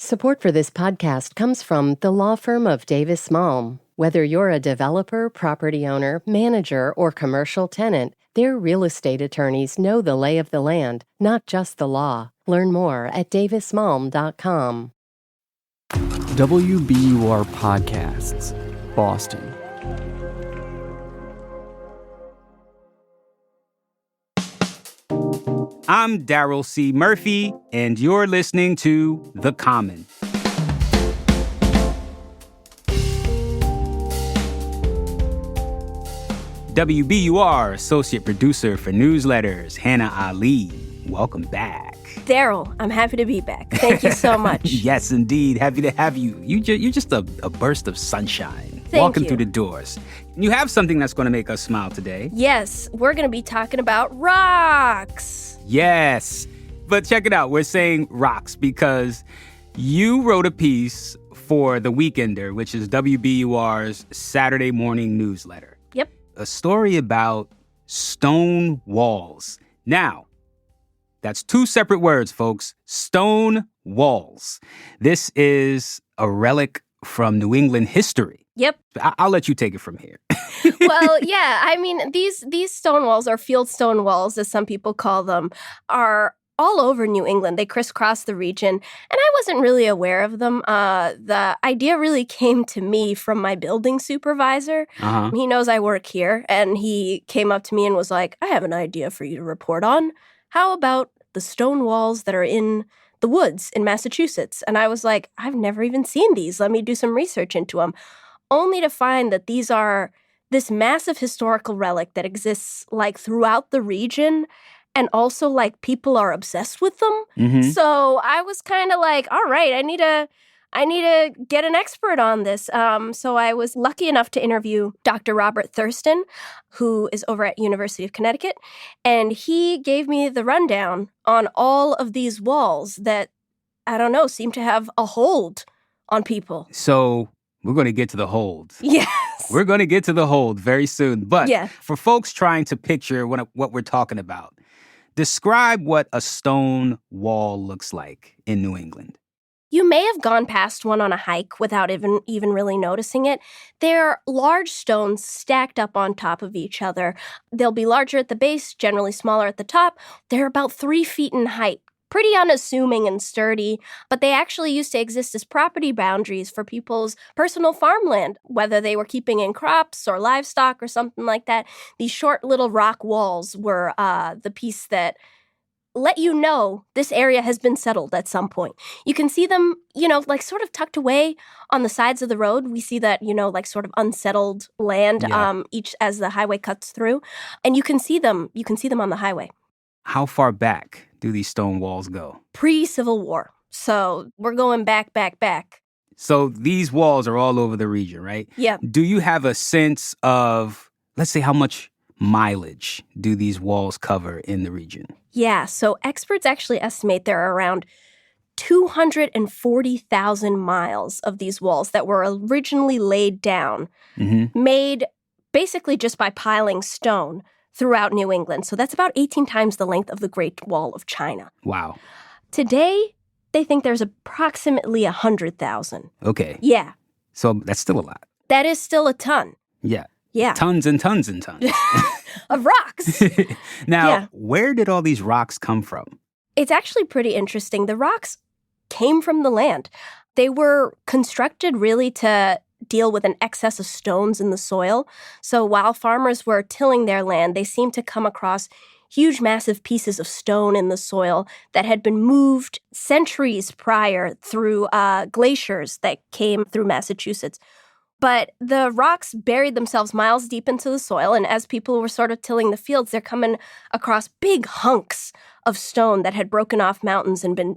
Support for this podcast comes from the law firm of Davis Malm. Whether you're a developer, property owner, manager, or commercial tenant, their real estate attorneys know the lay of the land, not just the law. Learn more at davismalm.com. WBUR Podcasts, Boston. I'm Daryl C. Murphy, and you're listening to The Common. WBUR Associate Producer for Newsletters, Hannah Ali. Welcome back. Daryl, I'm happy to be back. Thank you so much. Yes, indeed. Happy to have you. You're just a burst of sunshine. Walking through the doors. You have something that's going to make us smile today. Yes, we're going to be talking about rocks. Yes. But check it out. We're saying rocks because you wrote a piece for The Weekender, which is WBUR's Saturday morning newsletter. Yep. A story about stone walls. Now, that's two separate words, folks. Stone walls. This is a relic from New England history. Yep. I'll let you take it from here. Well, yeah, I mean, these stone walls, or field stone walls, as some people call them, are all over New England. They crisscross the region, and I wasn't really aware of them. The idea really came to me from my building supervisor. Uh-huh. He knows I work here, and he came up to me and was like, I have an idea for you to report on. How about the stone walls that are in the woods in Massachusetts? And I was like, I've never even seen these. Let me do some research into them. Only to find that these are this massive historical relic that exists like throughout the region, and also like people are obsessed with them. Mm-hmm. So I was kind of like, all right, I need to get an expert on this. So I was lucky enough to interview Dr. Robert Thurston, who is over at University of Connecticut, and he gave me the rundown on all of these walls that, I don't know, seem to have a hold on people. So we're going to get to the hold. Yes. We're going to get to the hold very soon. But Yeah. for folks trying to picture what we're talking about, describe what a stone wall looks like in New England. You may have gone past one on a hike without even really noticing it. They're large stones stacked up on top of each other. They'll be larger at the base, generally smaller at the top. They're about 3 feet in height. Pretty unassuming and sturdy, but they actually used to exist as property boundaries for people's personal farmland, whether they were keeping in crops or livestock or something like that. These short little rock walls were the piece that let you know this area has been settled at some point. You can see them, like sort of tucked away on the sides of the road. We see that, like sort of unsettled land, each as the highway cuts through. And you can see them on the highway. How far back do these stone walls go? Pre-Civil War. So we're going back. So these walls are all over the region, right? Yeah. Do you have a sense of, let's say, how much mileage do these walls cover in the region? Yeah, so experts actually estimate there are around 240,000 miles of these walls that were originally laid down, made basically just by piling stone throughout New England. So that's about 18 times the length of the Great Wall of China. Wow. Today, they think there's approximately 100,000. Okay. Yeah. So that's still a lot. That is still a ton. Yeah. Yeah. Tons and tons and tons. Of rocks. Now, where did all these rocks come from? It's actually pretty interesting. The rocks came from the land. They were constructed really to deal with an excess of stones in the soil. So while farmers were tilling their land, they seemed to come across huge, massive pieces of stone in the soil that had been moved centuries prior through glaciers that came through Massachusetts. But the rocks buried themselves miles deep into the soil, and as people were sort of tilling the fields, they're coming across big hunks of stone that had broken off mountains and been,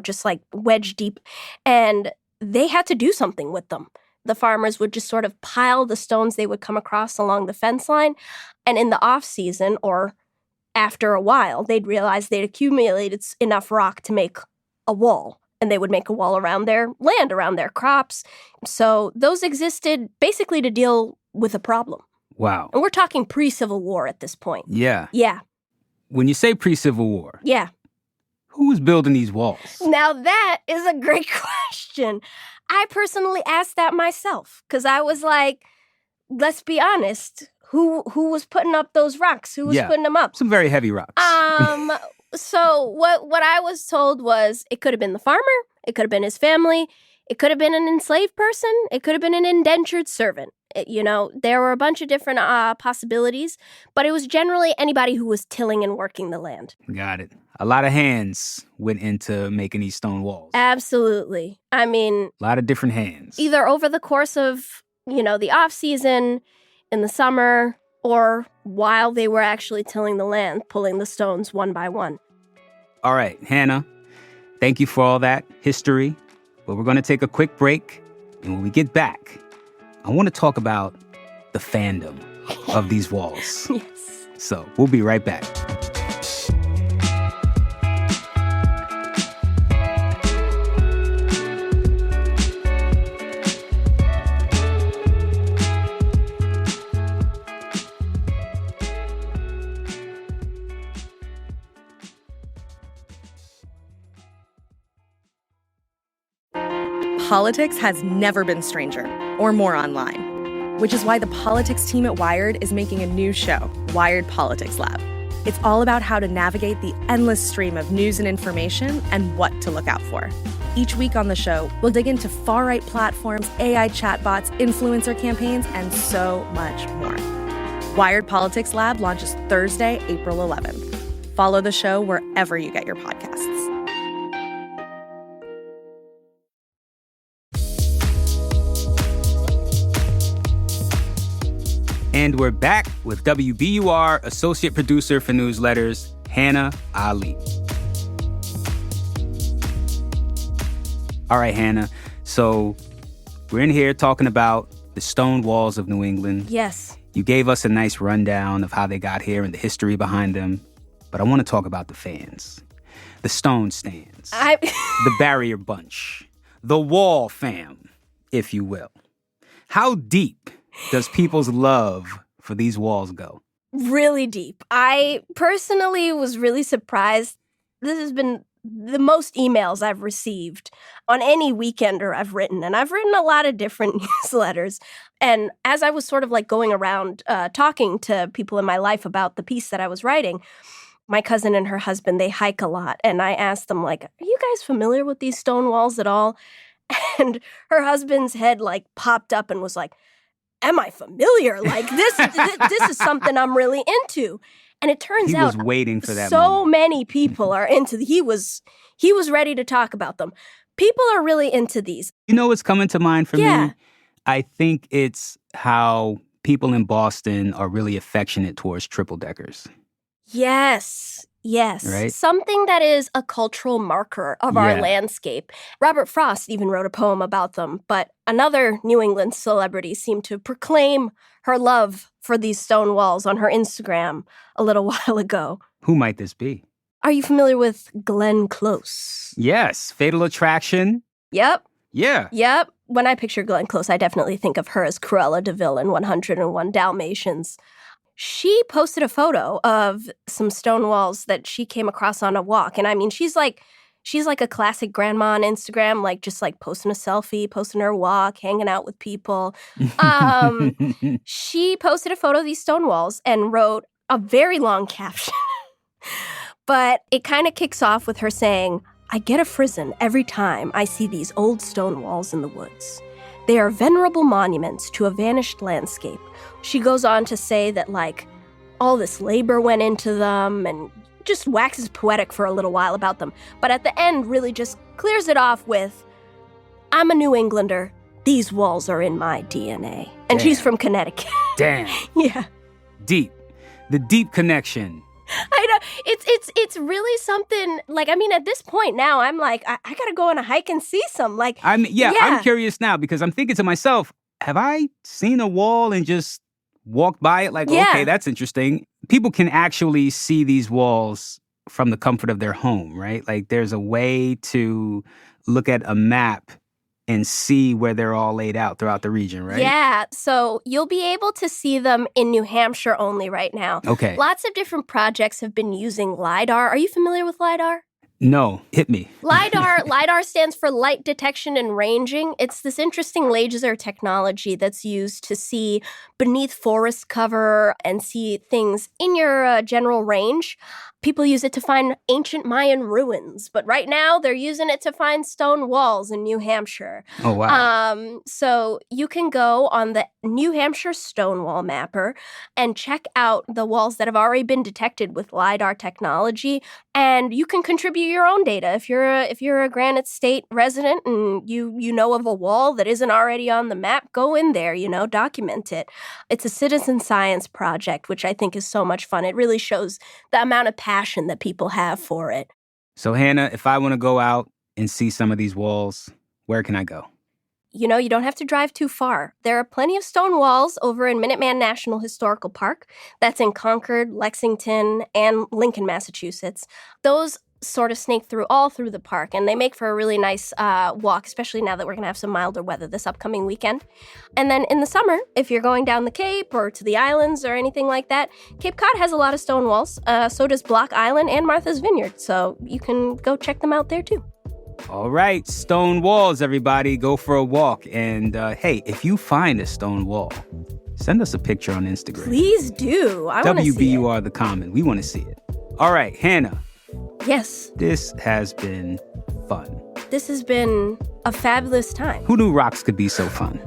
just like wedged deep. And they had to do something with them. The farmers would just sort of pile the stones they would come across along the fence line. And in the off season, or after a while, they'd realize they'd accumulated enough rock to make a wall. And they would make a wall around their land, around their crops. So those existed basically to deal with a problem. Wow. And we're talking pre-Civil War at this point. Yeah. Yeah. When you say pre-Civil War, Yeah. Who's building these walls? Now that is a great question. I personally asked that myself because I was like, let's be honest. Who was putting up those rocks? Who was putting them up? Some very heavy rocks. So what I was told was it could have been the farmer. It could have been his family. It could have been an enslaved person. It could have been an indentured servant. There were a bunch of different possibilities, but it was generally anybody who was tilling and working the land. Got it. A lot of hands went into making these stone walls. Absolutely. I mean, a lot of different hands. Either over the course of, the off season, in the summer, or while they were actually tilling the land, pulling the stones one by one. All right, Hannah, thank you for all that history. But we're going to take a quick break. And when we get back, I want to talk about the fandom of these walls. Yes. So we'll be right back. Politics has never been stranger or more online, which is why the politics team at Wired is making a new show, Wired Politics Lab. It's all about how to navigate the endless stream of news and information and what to look out for. Each week on the show, we'll dig into far-right platforms, AI chatbots, influencer campaigns, and so much more. Wired Politics Lab launches Thursday, April 11th. Follow the show wherever you get your podcasts. And we're back with WBUR associate producer for newsletters, Hannah Ali. All right, Hannah. So we're in here talking about the stone walls of New England. Yes. You gave us a nice rundown of how they got here and the history behind them. But I want to talk about the fans, the stone stands, the barrier bunch, the wall fam, if you will. How deep does people's love for these walls go? Really deep. I personally was really surprised. This has been the most emails I've received on any weekender I've written. And I've written a lot of different newsletters. And as I was sort of like going around talking to people in my life about the piece that I was writing, my cousin and her husband, they hike a lot. And I asked them, like, are you guys familiar with these stone walls at all? And her husband's head like popped up and was like, am I familiar? Like this is something I'm really into. And it turns out he was waiting for that so moment. Many people are into he was ready to talk about them. People are really into these. You know what's coming to mind for Yeah. me? I think it's how people in Boston are really affectionate towards triple deckers. Yes. Right? Something that is a cultural marker of our Yeah. landscape. Robert Frost even wrote a poem about them, but another New England celebrity seemed to proclaim her love for these stone walls on her Instagram a little while ago. Who might this be? Are you familiar with Glenn Close? Yes, Fatal Attraction. Yep. Yeah. When I picture Glenn Close, I definitely think of her as Cruella de Vil in 101 Dalmatians. She posted a photo of some stone walls that she came across on a walk. And I mean, she's like a classic grandma on Instagram, like just like posting a selfie, posting her walk, hanging out with people. She posted a photo of these stone walls and wrote a very long caption. But it kind of kicks off with her saying, I get a frisson every time I see these old stone walls in the woods. They are venerable monuments to a vanished landscape. She goes on to say that, like, all this labor went into them and just waxes poetic for a little while about them. But at the end, really just clears it off with, I'm a New Englander. These walls are in my DNA. And Damn. She's from Connecticut. Damn. Yeah. Deep. The deep connection. I know. It's really something, like, I mean, at this point now, I'm like, I got to go on a hike and see some. Like, I'm curious now because I'm thinking to myself, have I seen a wall and just walked by it like, Yeah. okay, that's interesting. People can actually see these walls from the comfort of their home, right? Like there's a way to look at a map and see where they're all laid out throughout the region, right? Yeah, so you'll be able to see them in New Hampshire only right now. Okay. Lots of different projects have been using LiDAR. Are you familiar with LiDAR? No, hit me. LiDAR stands for light detection and ranging. It's this interesting laser technology that's used to see beneath forest cover and see things in your general range. People use it to find ancient Mayan ruins, but right now they're using it to find stone walls in New Hampshire. Oh, wow. So you can go on the New Hampshire Stonewall Mapper and check out the walls that have already been detected with LiDAR technology, and you can contribute your own data. If you're a Granite State resident and you know of a wall that isn't already on the map, go in there, document it. It's a citizen science project, which I think is so much fun. It really shows the amount of passion that people have for it. So, Hannah, if I want to go out and see some of these walls, where can I go? You don't have to drive too far. There are plenty of stone walls over in Minuteman National Historical Park. That's in Concord, Lexington, and Lincoln, Massachusetts. Those sort of snake all through the park, and they make for a really nice walk, especially now that we're going to have some milder weather this upcoming weekend. And then in the summer, if you're going down the Cape or to the islands or anything like that, Cape Cod has a lot of stone walls. So does Block Island and Martha's Vineyard, so you can go check them out there too. All right, stone walls, everybody. Go for a walk. And hey, if you find a stone wall, send us a picture on Instagram. Please do. I want to see it. WBUR The Common. We want to see it. All right, Hannah. Yes. This has been fun. This has been a fabulous time. Who knew rocks could be so fun?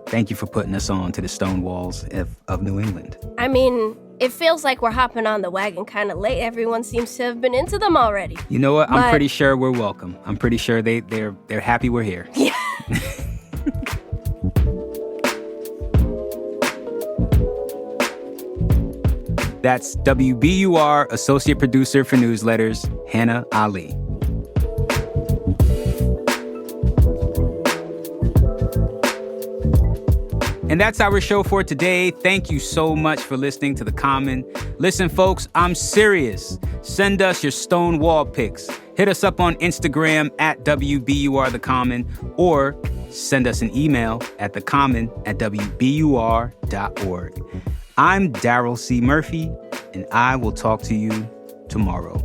Thank you for putting us on to the stone walls of New England. I mean, it feels like we're hopping on the wagon kind of late. Everyone seems to have been into them already. You know what? I'm pretty sure we're welcome. I'm pretty sure they're happy we're here. Yeah. That's WBUR Associate Producer for Newsletters, Hannah Ali. And that's our show for today. Thank you so much for listening to The Common. Listen, folks, I'm serious. Send us your stone wall pics. Hit us up on Instagram at WBUR The Common, or send us an email at thecommon@wbur.org. I'm Daryl C. Murphy, and I will talk to you tomorrow.